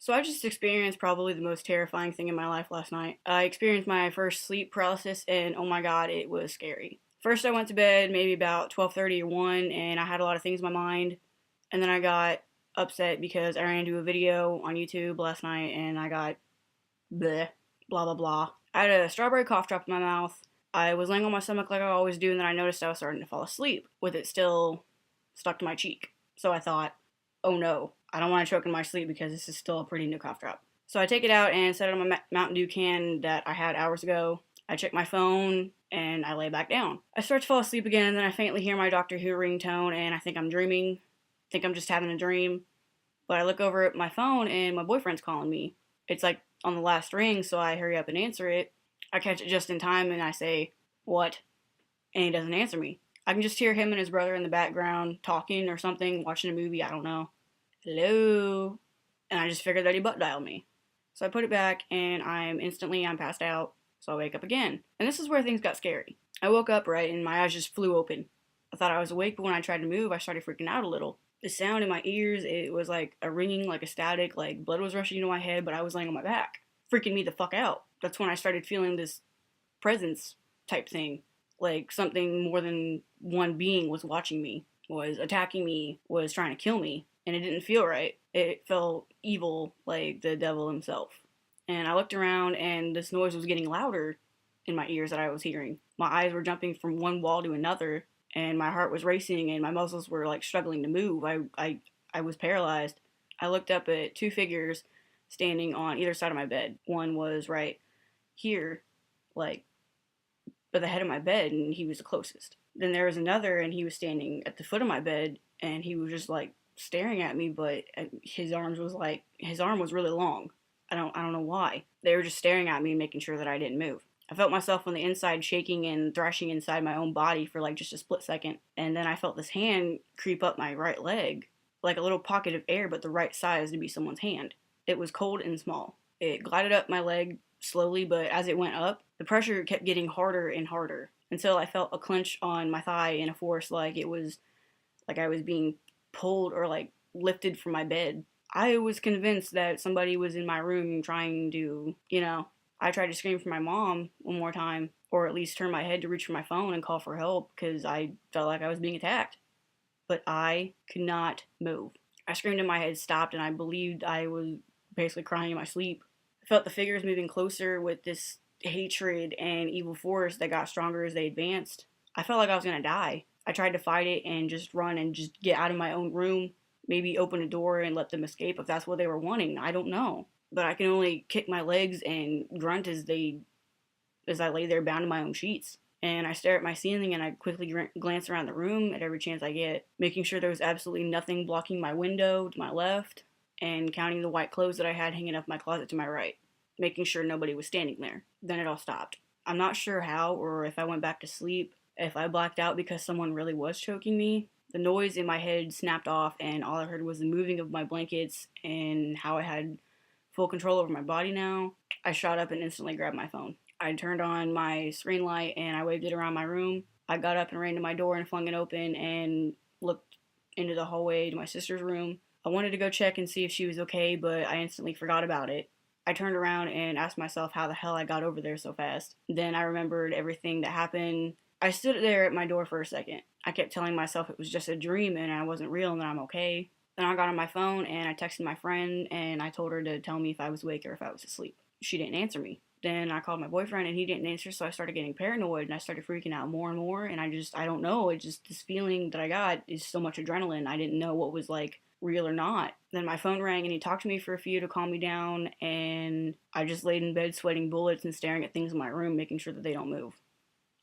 So I just experienced probably the most terrifying thing in my life last night. I experienced my first sleep paralysis and oh my god, it was scary. First I went to bed maybe about 12:30 or 1 and I had a lot of things in my mind. And then I got upset because I ran into a video on YouTube last night and I got bleh, blah blah blah. I had a strawberry cough drop in my mouth. I was laying on my stomach like I always do and then I noticed I was starting to fall asleep with it still stuck to my cheek. So I thought, oh no, I don't want to choke in my sleep because this is still a pretty new cough drop. So I take it out and set it on my Mountain Dew can that I had hours ago. I check my phone and I lay back down. I start to fall asleep again and then I faintly hear my Doctor Who ringtone and I think I'm dreaming. I think I'm just having a dream. But I look over at my phone and my boyfriend's calling me. It's like on the last ring, so I hurry up and answer it. I catch it just in time and I say, "What?" And he doesn't answer me. I can just hear him and his brother in the background talking or something, watching a movie, I don't know. Hello? And I just figured that he butt dialed me. So I put it back and I'm passed out. So I wake up again. And this is where things got scary. I woke up, right, and my eyes just flew open. I thought I was awake, but when I tried to move, I started freaking out a little. The sound in my ears, it was like a ringing, like a static, like blood was rushing into my head, but I was laying on my back. Freaking me the fuck out. That's when I started feeling this presence type thing. Like something more than one being was watching me, was attacking me, was trying to kill me. And it didn't feel right. It felt evil, like the devil himself. And I looked around and this noise was getting louder in my ears that I was hearing. My eyes were jumping from one wall to another and my heart was racing and my muscles were like struggling to move. I was paralyzed. I looked up at two figures standing on either side of my bed. One was right here, like by the head of my bed, and he was the closest. Then there was another and he was standing at the foot of my bed and he was just like staring at me, but his arm was really long. I don't know why. They were just staring at me, making sure that I didn't move. I felt myself on the inside shaking and thrashing inside my own body for like just a split second, and then I felt this hand creep up my right leg, like a little pocket of air, but the right size to be someone's hand. It was cold and small. It glided up my leg slowly, but as it went up, the pressure kept getting harder and harder until I felt a clench on my thigh in a force like it was like I was being pulled or like lifted from my bed. I was convinced that somebody was in my room trying to, I tried to scream for my mom one more time, or at least turn my head to reach for my phone and call for help because I felt like I was being attacked. But I could not move. I screamed and my head stopped and I believed I was basically crying in my sleep. I felt the figures moving closer with this hatred and evil force that got stronger as they advanced. I felt like I was gonna die. I tried to fight it and just run and just get out of my own room, maybe open a door and let them escape if that's what they were wanting. I don't know. But I can only kick my legs and grunt as I lay there bound in my own sheets. And I stare at my ceiling and I quickly glance around the room at every chance I get, making sure there was absolutely nothing blocking my window to my left, and counting the white clothes that I had hanging up my closet to my right, making sure nobody was standing there. Then it all stopped. I'm not sure how or if I went back to sleep, if I blacked out because someone really was choking me. The noise in my head snapped off and all I heard was the moving of my blankets and how I had full control over my body now. I shot up and instantly grabbed my phone. I turned on my screen light and I waved it around my room. I got up and ran to my door and flung it open and looked into the hallway to my sister's room. I wanted to go check and see if she was okay, but I instantly forgot about it. I turned around and asked myself how the hell I got over there so fast. Then I remembered everything that happened. I stood there at my door for a second. I kept telling myself it was just a dream and I wasn't real and that I'm okay. Then I got on my phone and I texted my friend and I told her to tell me if I was awake or if I was asleep. She didn't answer me. Then I called my boyfriend and he didn't answer, so I started getting paranoid and I started freaking out more and more. And I don't know, this feeling that I got is so much adrenaline. I didn't know what was like real or not. Then my phone rang and he talked to me for a few to calm me down. And I just laid in bed sweating bullets and staring at things in my room, making sure that they don't move.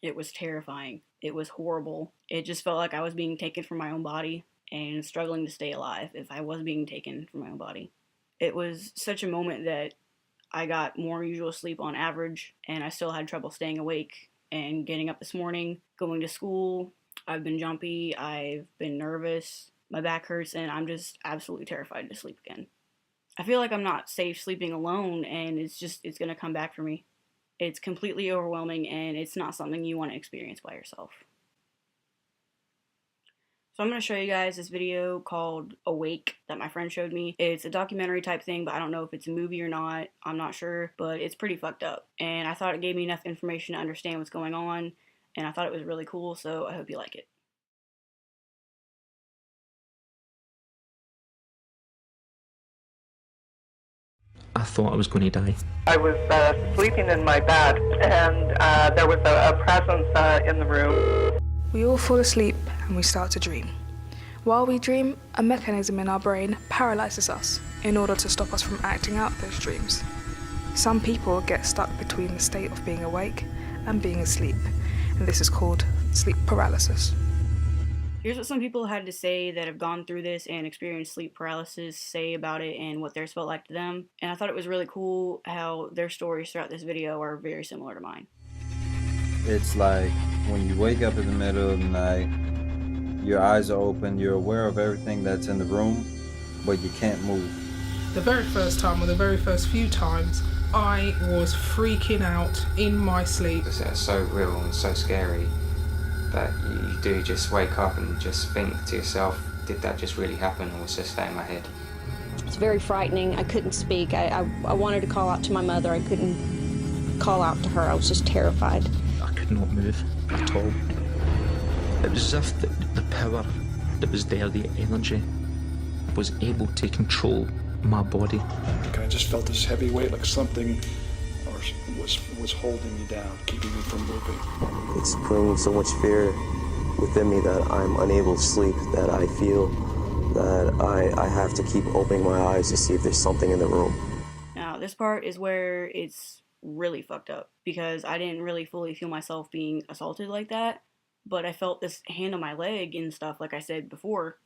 It was terrifying. It was horrible. It just felt like I was being taken from my own body and struggling to stay alive if I was being taken from my own body. It was such a moment that I got more usual sleep on average, and I still had trouble staying awake and getting up this morning, going to school. I've been jumpy, I've been nervous, my back hurts, and I'm just absolutely terrified to sleep again. I feel like I'm not safe sleeping alone, and it's gonna come back for me. It's completely overwhelming, and it's not something you want to experience by yourself. So I'm going to show you guys this video called Awake that my friend showed me. It's a documentary type thing, but I don't know if it's a movie or not. I'm not sure, but it's pretty fucked up. And I thought it gave me enough information to understand what's going on, and I thought it was really cool, so I hope you like it. I thought I was going to die. I was sleeping in my bed, and there was a presence in the room. We all fall asleep and we start to dream. While we dream, a mechanism in our brain paralyzes us in order to stop us from acting out those dreams. Some people get stuck between the state of being awake and being asleep, and this is called sleep paralysis. Here's what some people had to say that have gone through this and experienced sleep paralysis say about it and what theirs felt like to them. And I thought it was really cool how their stories throughout this video are very similar to mine. It's like when you wake up in the middle of the night, your eyes are open, you're aware of everything that's in the room, but you can't move. The very first time, or the very first few times, I was freaking out in my sleep. It's so real and so scary that you do just wake up and just think to yourself, did that just really happen, or was just that in my head? It's very frightening. I couldn't speak. I wanted to call out to my mother. I couldn't call out to her. I was just terrified. I could not move at all. It was as if the power that was there, the energy, was able to control my body. I just felt this heavy weight, like something was holding me down, keeping me from moving. It's bringing so much fear within me that I'm unable to sleep, that I feel that I have to keep opening my eyes to see if there's something in the room. Now, this part is where it's really fucked up, because I didn't really fully feel myself being assaulted like that, but I felt this hand on my leg and stuff, like I said before,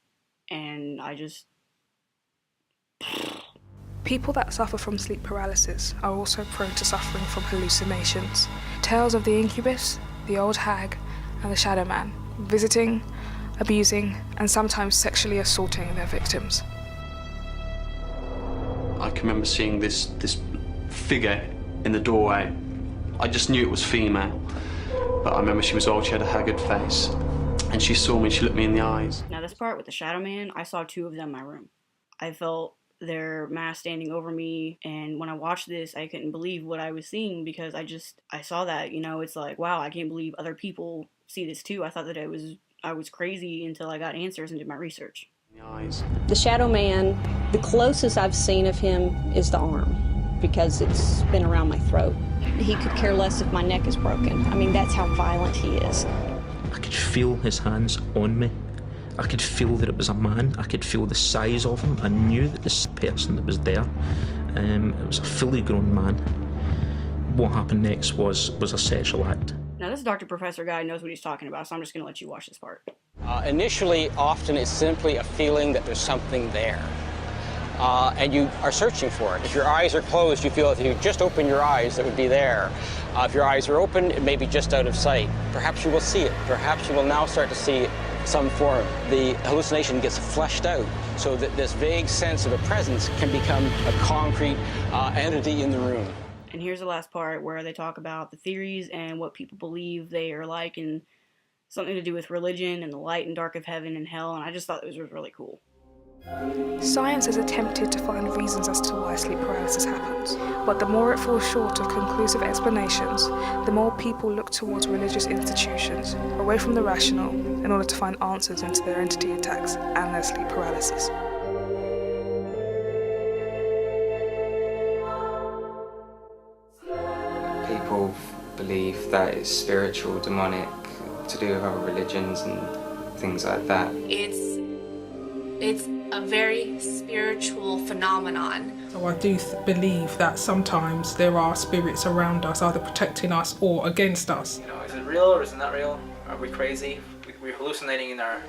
and I just... People that suffer from sleep paralysis are also prone to suffering from hallucinations. Tales of the incubus, the old hag, and the shadow man, visiting, abusing, and sometimes sexually assaulting their victims. I can remember seeing this figure in the doorway. I just knew it was female, but I remember she was old, she had a haggard face, and she saw me, she looked me in the eyes. Now this part with the shadow man, I saw two of them in my room. I felt their mask standing over me, and when I watched this, I couldn't believe what I was seeing, because I saw that, you know, it's like, wow, I can't believe other people see this too. I thought that I was crazy until I got answers and did my research. The shadow man, the closest I've seen of him is the arm, because it's been around my throat. He could care less if my neck is broken. I mean, that's how violent he is. I could feel his hands on me. I could feel that it was a man. I could feel the size of him. I knew that this person that was there, it was a fully grown man. What happened next was a sexual act. Now this Dr. Professor guy knows what he's talking about, so I'm just going to let you watch this part. Initially, often it's simply a feeling that there's something there. And you are searching for it. If your eyes are closed, you feel if you just open your eyes, it would be there. If your eyes are open, it may be just out of sight. Perhaps you will see it. Perhaps you will now start to see some form. The hallucination gets fleshed out so that this vague sense of a presence can become a concrete entity in the room. And here's the last part where they talk about the theories and what people believe they are like, and something to do with religion and the light and dark of heaven and hell, and I just thought this was really cool. Science has attempted to find reasons as to why sleep paralysis happens, but the more it falls short of conclusive explanations, the more people look towards religious institutions, away from the rational, in order to find answers into their entity attacks and their sleep paralysis. People believe that it's spiritual, demonic, to do with other religions and things like that. It's a very spiritual phenomenon. So I do believe that sometimes there are spirits around us, either protecting us or against us. You know, is it real or is it not real? Are we crazy? We're hallucinating in our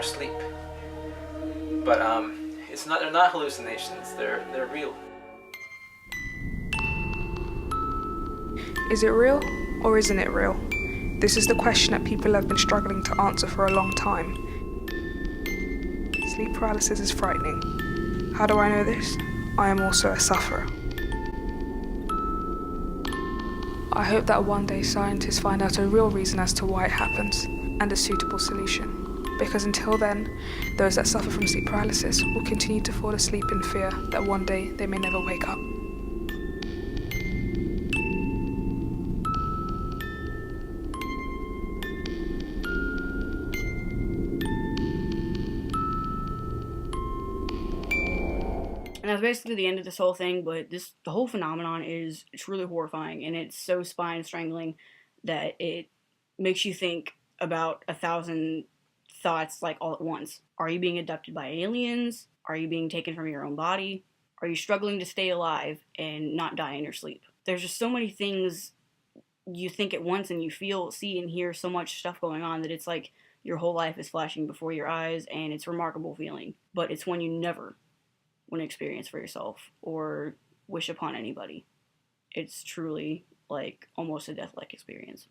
sleep. But they're not hallucinations. They're real. Is it real or isn't it real? This is the question that people have been struggling to answer for a long time. Sleep paralysis is frightening. How do I know this? I am also a sufferer. I hope that one day scientists find out a real reason as to why it happens and a suitable solution. because until then, those that suffer from sleep paralysis will continue to fall asleep in fear that one day they may never wake up. And that's basically the end of this whole thing, but the whole phenomenon is truly horrifying, and it's so spine strangling that it makes you think about 1,000 thoughts like all at once. Are you being abducted by aliens? Are you being taken from your own body? Are you struggling to stay alive and not die in your sleep? There's just so many things you think at once, and you feel, see, and hear so much stuff going on that it's like your whole life is flashing before your eyes, and it's a remarkable feeling. But it's one you never want to experience for yourself or wish upon anybody. It's truly like almost a death-like experience.